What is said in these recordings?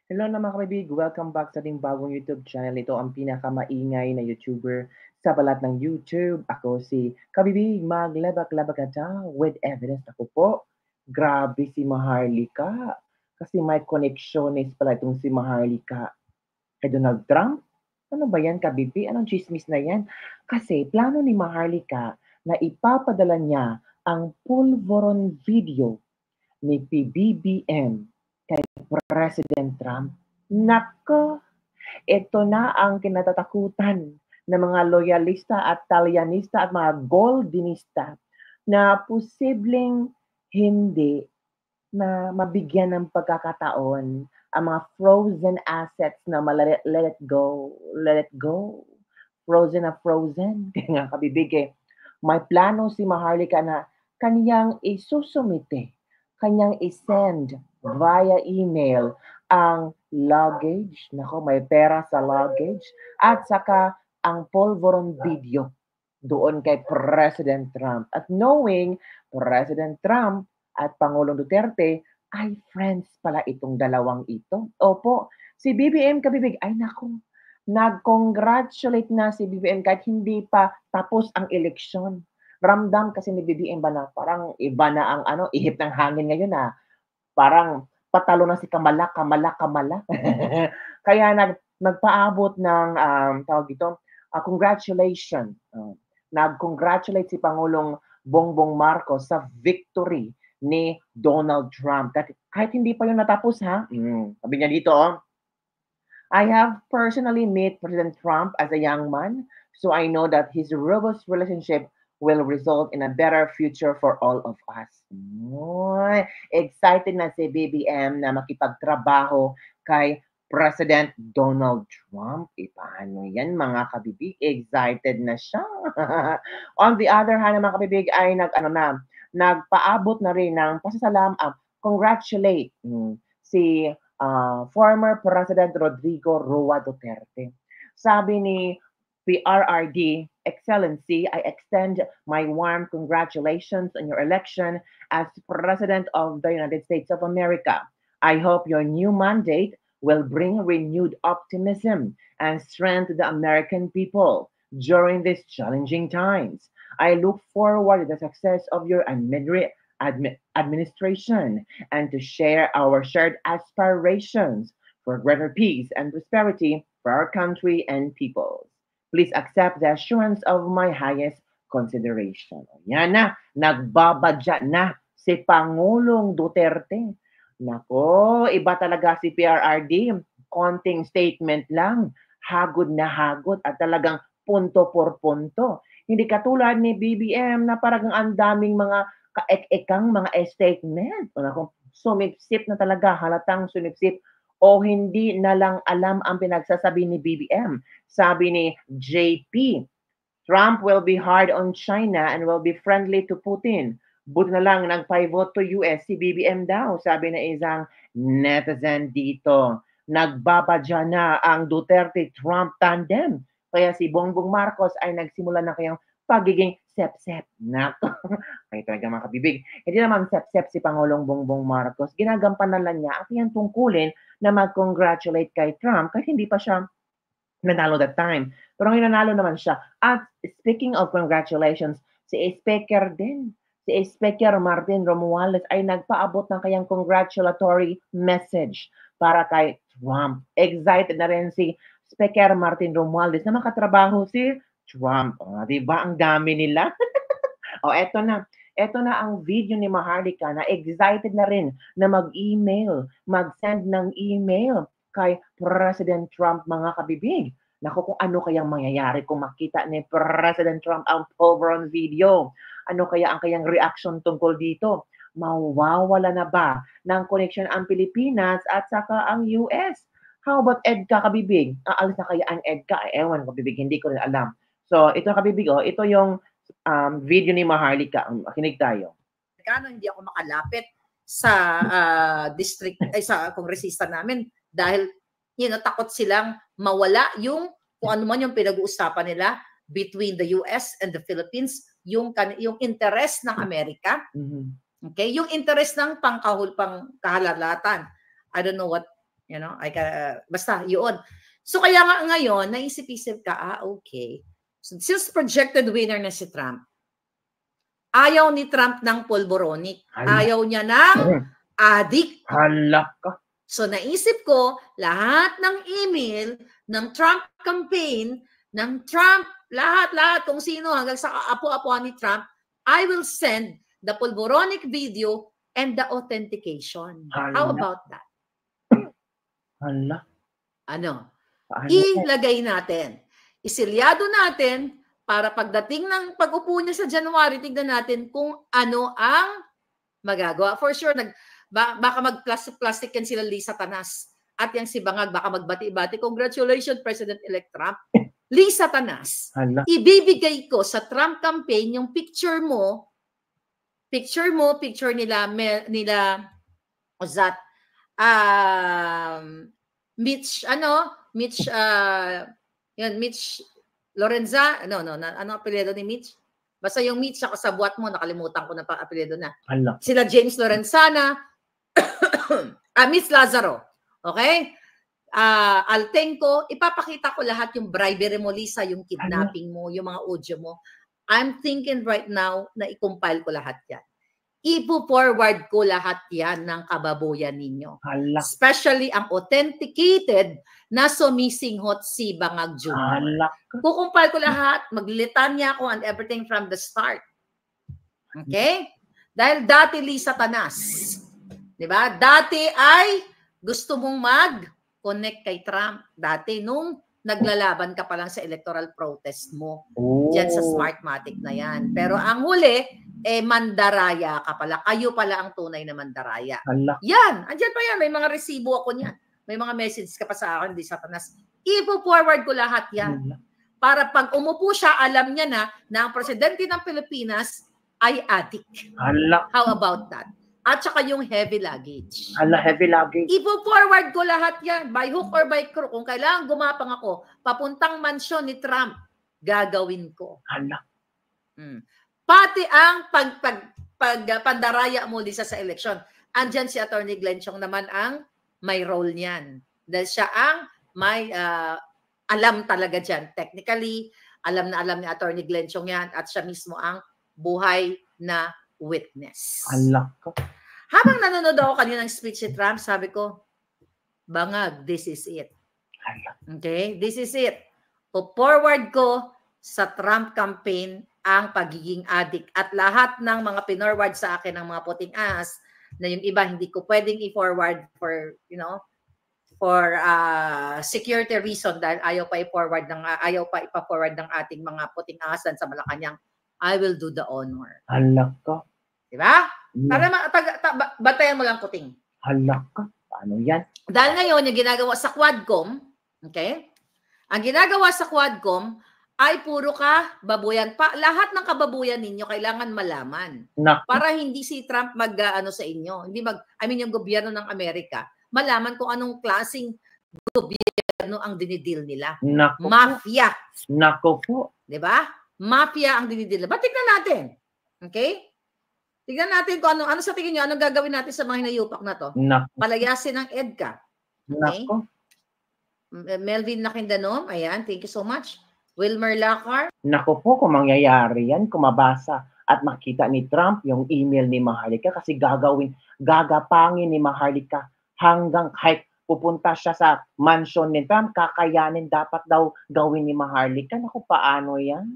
Hello na mga kabibig, welcome back sa ating bagong YouTube channel. Ito ang pinakamaingay na YouTuber sa balat ng YouTube. Ako si Kabibig, maglabak-labak ata with evidence. Ako po, grabe si Maharlika. Kasi may connectionist pala itong si Maharlika kay Donald Trump. Ano ba yan, Kabibi? Anong chismis na yan? Kasi plano ni Maharlika na ipapadala niya ang pulveron video ni PBBM kay President Trump. Nako, ito na ang kinatatakutan ng mga loyalista at talyanista at mga goldinista na posibleng hindi na mabigyan ng pagkakataon ang mga frozen assets na let it go, let it go. Frozen na frozen. Kaya nga kabibig may plano si Maharlika na kanyang isusumite, kanyang isend via email ang luggage, nako may pera sa luggage, at saka ang polvoron video doon kay President Trump. At knowing President Trump at Pangulong Duterte ay friends pala itong dalawang ito. Opo, si BBM Kabibig, ay nako, nag-congratulate na si BBM kahit hindi pa tapos ang eleksyon. Ramdam kasi ni BBM ba na parang iba na ang ihip ng hangin ngayon na parang patalo na si Kamala, Kamala, Kamala. Kaya nagpaabot ng tawag dito, congratulation. Nag-congratulate si Pangulong Bongbong Marcos sa victory ni Donald Trump. Kahit hindi pa yun natapos ha. Sabi niya dito, I have personally met President Trump as a young man, so I know that his robust relationship will result in a better future for all of us. Oy, excited na si BBM na makipagtrabaho kay President Donald Trump. Paano yan mga kabibig? Excited na siya. On the other hand, mga kabibig ay nagpaabot na rin ng congratulate si former President Rodrigo Roa Duterte. Sabi ni PRRD, Excellency, I extend my warm congratulations on your election as President of the United States of America. I hope your new mandate will bring renewed optimism and strength to the American people during these challenging times. I look forward to the success of your administration and to share our shared aspirations for greater peace and prosperity for our country and peoples. Please accept the assurance of my highest consideration. Yan na, nagbabadya na si Pangulong Duterte. Nako, iba talaga si PRRD. Konting statement lang, hagod na hagod at talagang punto por punto. Hindi katulad ni BBM na parang ang daming mga kaek-ekang mga statement. Nako, sumipsip na talaga, halatang sumipsip o hindi na lang alam ang pinagsasabi ni BBM. Sabi ni JP, Trump will be hard on China and will be friendly to Putin. Buti na lang nag-pivot to US si BBM daw, sabi na isang netizen dito. Nagbabadya na ang Duterte-Trump tandem. Kaya si Bongbong Marcos ay nagsimula na kayang pagiging sep-sep. Nako, ay talaga mga kabibig. Hindi naman sep-sep si Pangulong Bongbong Marcos. Ginagampanan lang niya ang kanyang tungkulin na mag-congratulate kay Trump kahit hindi pa siya nanalo that time. Pero ngayon nanalo naman siya. At speaking of congratulations, si Speaker din, si Speaker Martin Romualdez ay nagpaabot ng kanyang congratulatory message para kay Trump. Excited na rin si Speaker Martin Romualdez na makatrabaho si Trump. Di ba? Ang dami nila. Eto na. Eto na ang video ni Maharlika na excited na rin na mag-email, mag-send ng email kay President Trump, mga kabibig. Naku, kung ano kayang mangyayari kung makita ni President Trump ang Polvoron video. Ano kaya ang kayang reaction tungkol dito? Mawawala na ba ng connection ang Pilipinas at saka ang US? How about EDCA, kabibig? Aalis na kaya ang EDCA? Ewan, kabibig, hindi ko rin alam. So, ito kabibig, ito yung video ni Maharlika. Makinig tayo. Hindi ako makalapit sa district ay sa kongresista namin dahil takot silang mawala yung kung ano man yung pinag-uusapan nila between the US and the Philippines, yung interest ng Amerika. Okay, yung interest ng pangkahalalatan. I don't know what You know, basta, yun. So kaya nga ngayon, naisip-isip ka, okay. So, since projected winner na si Trump, ayaw ni Trump ng polboronic. Ayaw niya ng adik. Hala ka. So naisip ko, lahat ng email ng Trump campaign, ng Trump, lahat kung sino hanggang sa apo-apo ni Trump, I will send the polboronic video and the authentication. How about that? Hala. Ano? Ilagay natin. Isilyado natin para pagdating ng pag-upo niya sa January, tignan natin kung ano ang magagawa. For sure, baka mag-plastic yan sila Lisa Tanas. At yung si Bangag, baka magbati-bati. Congratulations, President-elect Trump. Lisa Tanas. Hala. Ibibigay ko sa Trump campaign yung picture nila Ozat, Mitch Lorenza, ano apelyido ni Mitch? Basta yung Mitch sa kasabwat mo, nakalimutan ko na pa apelyido na. Hala. Sila James Lorenzana, Mitch Lazaro, okay? Altenco, ipapakita ko lahat yung bribery mo, Lisa, yung kidnapping mo, yung mga audio mo. I'm thinking right now na i-compile ko lahat yan. Ipo-forward ko lahat yan ng kababuyan ninyo. Hala. Especially ang authenticated na sumisinghot si Bangag Jr. Hala. Kukumpile ko lahat, maglitanya ko and everything from the start. Okay? Dahil dati Lisa Tanas, di ba? Dati ay gusto mong mag-connect kay Trump. Dati nung naglalaban ka pa lang sa electoral protest mo. Diyan sa Smartmatic na yan. Pero ang huli, mandaraya ka pala. Kayo pala ang tunay na mandaraya. Hala. Yan. Andyan pa yan. May mga resibo ako niyan. May mga message ka pa sa akin, Lisa Tanas. Ipo-forward ko lahat yan. Hala. Para pag umupo siya, alam niya na ang presidente ng Pilipinas ay addict. Hala. How about that? At saka yung heavy luggage. Hala, heavy luggage. Ipo-forward ko lahat yan. By hook or by crook. Kung kailangan gumapang ako, papuntang mansyon ni Trump, gagawin ko. Hala. Pati ang pandaraya mo Lisa sa eleksyon. Andyan si Attorney Glenn Chong naman ang may role niyan. Dahil siya ang may alam talaga dyan. Technically, alam ni Attorney Glenn Chong yan at siya mismo ang buhay na witness. Hala ka. Habang nanonood ako kanina ng speech ni Trump, sabi ko, Bangag, this is it. Hala. Okay? This is it. Po-forward ko sa Trump campaign ang pagiging addict at lahat ng mga pinorward sa akin ng mga puting ahas na yung iba hindi ko pwedeng i-forward for, for security reason dahil ayaw pa ipa-forward ng ating mga puting ahas sa Malacanang. I will do the honor. Hala ka. Diba? Para batayan mo lang puting. Hala ka. Paano yan? Dahil ngayon, yung ginagawa sa Quadcom, okay? Ang ginagawa sa Quadcom ay puro ka babuyan. Lahat ng kababuyan ninyo kailangan malaman. Para hindi si Trump mag-ano sa inyo. Yung gobyerno ng Amerika, malaman kung anong klaseng gobyerno ang dinidil nila. Nako Mafia. Nako po. Diba? Mafia ang dinidil nila. Tignan natin. Okay? Tignan natin kung ano sa tingin nyo, anong gagawin natin sa mga hinayupak na to. Nako. Palayasin ng EDCA. Okay? Nako. Melvin Lakindanom, ayan, thank you so much. Wilmer Lacar. Nako po, kung mangyayari yan, kung mabasa at makita ni Trump yung email ni Maharlika kasi gagapangin ni Maharlika hanggang kahit pupunta siya sa mansion ni Trump, kakayanin dapat daw gawin ni Maharlika. Nako, paano yan?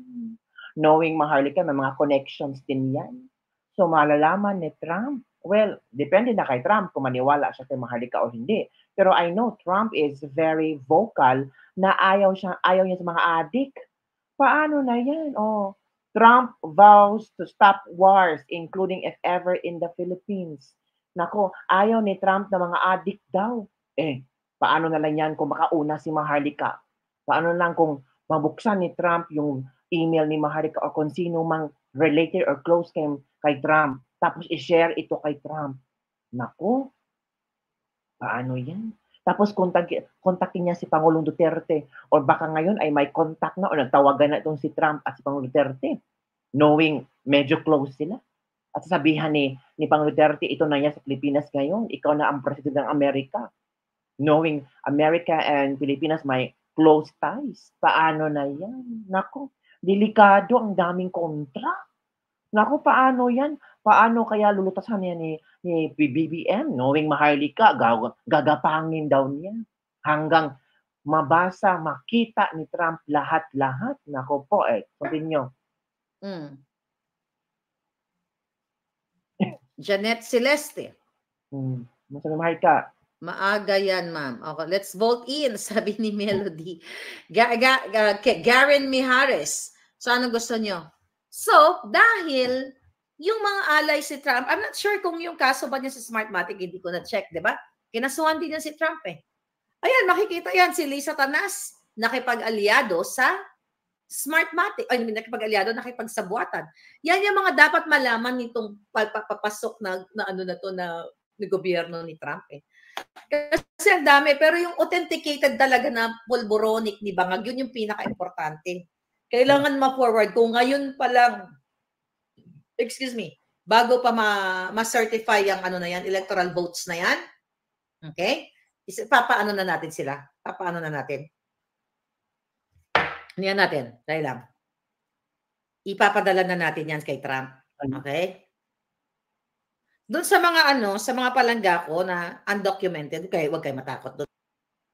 Knowing Maharlika, may mga connections din yan. So, malalaman ni Trump. Well, depende na kay Trump kung maniwala siya kay Maharlika o hindi. Pero I know Trump is very vocal na ayaw niya sa mga adik. Paano na yan? Trump vows to stop wars, including if ever in the Philippines. Nako, ayaw ni Trump na mga adik daw. Paano na lang yan kung makauna si Maharlika? Paano lang kung mabuksan ni Trump yung email ni Maharlika o kung sino mang related or close kay Trump, tapos i-share ito kay Trump? Nako, paano yan? Tapos kontakin niya si Pangulong Duterte or baka ngayon ay may contact na o nagtawagan na itong si Trump at si Pangulong Duterte knowing medyo close sila. At sasabihan ni Pangulong Duterte, ito na yan sa Pilipinas ngayon, ikaw na ang presidente ng Amerika. knowing America and Pilipinas may close ties. Paano na yan? Nako, delikado, ang daming kontra. Naku, paano yan? Paano kaya lulutasan yan ni BBM? Knowing Maharlika, gagapangin daw niya. Hanggang mabasa, makita ni Trump lahat-lahat. Naku po continue. Janet Celeste. Masabi Maharlika. Maaga yan, ma'am. Okay, let's vote in, sabi ni Melody. Garen Mijares. So, ano gusto nyo? So, dahil yung mga alay si Trump, I'm not sure kung yung kaso ba niya sa Smartmatic, hindi ko na-check, di ba? Kinasuhan din niya si Trump eh. Ayan, makikita yan, si Lisa Tanas, nakipag-aliado sa Smartmatic, ay, nakipag-aliado, nakipagsabuatan. Yan yung mga dapat malaman nitong papasok na ano na to na gobyerno ni Trump eh. Kasi ang dami, pero yung authenticated talaga na pulboronic ni Bangag, yun yung pinaka-importante. Kailangan ma-forward. Kung ngayon pa lang, excuse me, bago pa ma-certify yung ano na yan, electoral votes na yan, okay? Papaano na natin sila? Papaano na natin? Ano yan natin? Dahil lang. Ipapadala na natin yan kay Trump. Okay? Doon sa mga sa mga palangga ko na undocumented, huwag kayo matakot doon.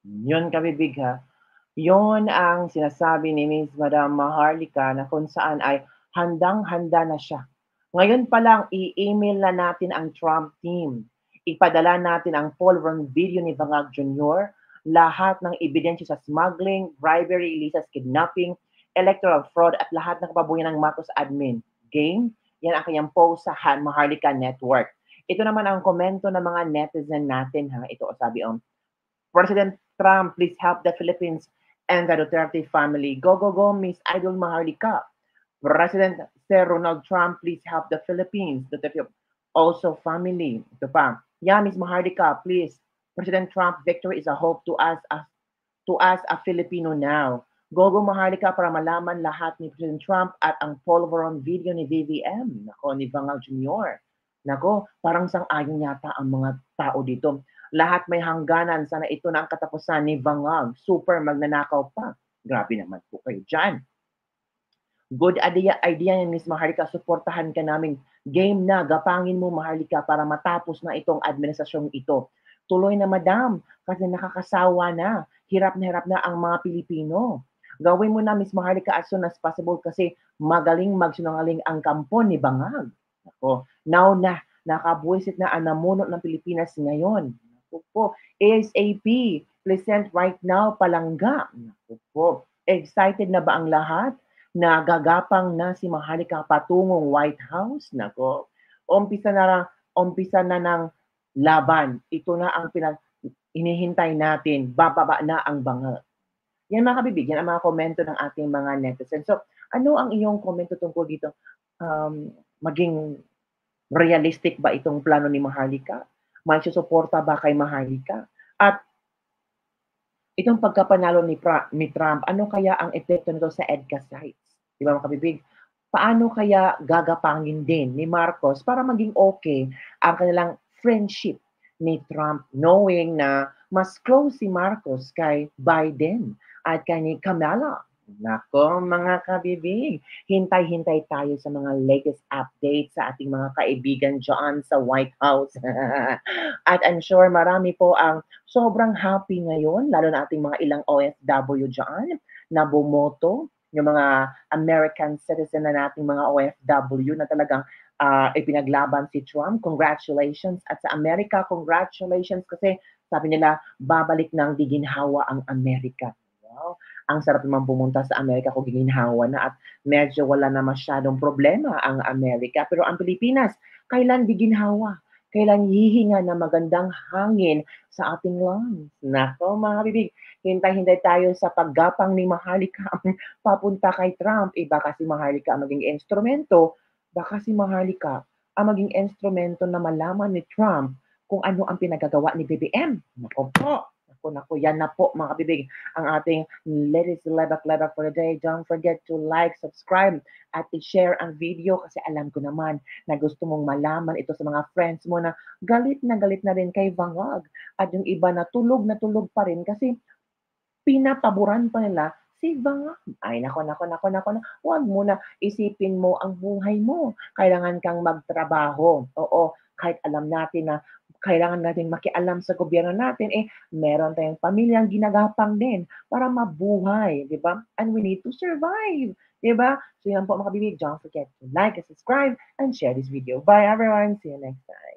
Yun, kabibig ha. Yun ang sinasabi ni Ms. Madam Maharlika na kung saan ay handang-handa na siya. Ngayon pa lang, i-email na natin ang Trump team. Ipadala natin ang Polron video ni Bangag Jr., lahat ng ebidensya sa smuggling, bribery, Lisa's kidnapping, electoral fraud, at lahat ng kapabuyan ng Marcos admin. Game, yan ang kanyang post sa Maharlika Network. Ito naman ang komento ng mga netizen natin ha. Ito sabi President Trump, please help the Philippines and the Duterte family. Go, go, go, Miss Idol Maharlika. President Sir Ronald Trump, please help the Philippines. Duterte also family. Ito pa. Yeah, Miss Maharlika, please. President Trump, victory is a hope to us a Filipino now. Go, go, Maharlika, para malaman lahat ni President Trump at ang Polvoron video ni BBM. Nako, ni Bangag Jr. Nako, parang sang-ayon yata ang mga tao dito. Lahat may hangganan. Sana ito na ang katapusan ni Bangag. Super magnanakaw pa. Grabe naman po kayo dyan. Good idea ni Ms. Maharlika. Suportahan ka namin. Game na. Gapangin mo, Maharlika, para matapos na itong administrasyong ito. Tuloy na, madam. Kasi nakakasawa na. Hirap na ang mga Pilipino. Gawin mo na, Ms. Maharlika, as soon as possible kasi magaling magsinungaling ang kampo ni Bangag. Ako, now na, nakabuisit na ang namuno ng Pilipinas ngayon. Ako po, ASAP, present right now, palangga. Ako po, excited na ba ang lahat? Na gagapang na si Maharlika patungong White House? Nako, umpisa na ng laban. Ito na ang inihintay natin. Bababa na ang Bangag. Yan mga kabibig, yan ang mga komento ng ating mga netizens. So, ano ang iyong komento tungkol dito? Maging realistic ba itong plano ni Maharlika? May susuporta ba kay Maharlika? At itong pagkapanalo ni Trump, ano kaya ang epekto nito sa EDCA sites? Di ba mga kabibig? Paano kaya gagapangin din ni Marcos para maging okay ang kanilang friendship ni Trump, knowing na mas close si Marcos kay Biden at kay ni Kamala? Nako mga kabibig, hintay-hintay tayo sa mga latest updates sa ating mga kaibigan dyan sa White House. At I'm sure marami po ang sobrang happy ngayon, lalo na ating mga ilang OFW dyan na bumoto, yung mga American citizen na nating mga OFW na talagang ipinaglaban si Trump. Congratulations. At sa Amerika, congratulations kasi sabi nila, babalik ng diginhawa ang Amerika. Wow. Ang sarap naman pumunta sa Amerika kung giginhawa na at medyo wala na masyadong problema ang Amerika. Pero ang Pilipinas, kailan giginhawa? Kailan hihinga na magandang hangin sa ating lungs? Nako mga bibig, hintay-hintay tayo sa paggapang ni Maharlika papunta kay Trump. Baka si Maharlika ang maging instrumento, baka si Maharlika ang maging instrumento na malaman ni Trump kung ano ang pinagagawa ni BBM. Nako po. Naku, yan na po mga kabibig ang ating Ladies Lebak-Lebak for the day. Don't forget to like, subscribe, at i-share ang video kasi alam ko naman na gusto mong malaman ito sa mga friends mo na galit na rin kay Vangag. At yung iba na tulog pa rin kasi pinapaboran pa nila si Vangag. Ay, nako. Huwag mo na isipin mo ang buhay mo. Kailangan kang magtrabaho. Oo, kahit alam natin na kailangan natin makialam sa gobyerno natin, meron tayong pamilyang ginagapang din para mabuhay, di ba? And we need to survive, di ba? So yan po mga kabibig, don't forget to like and subscribe and share this video. Bye everyone, see you next time.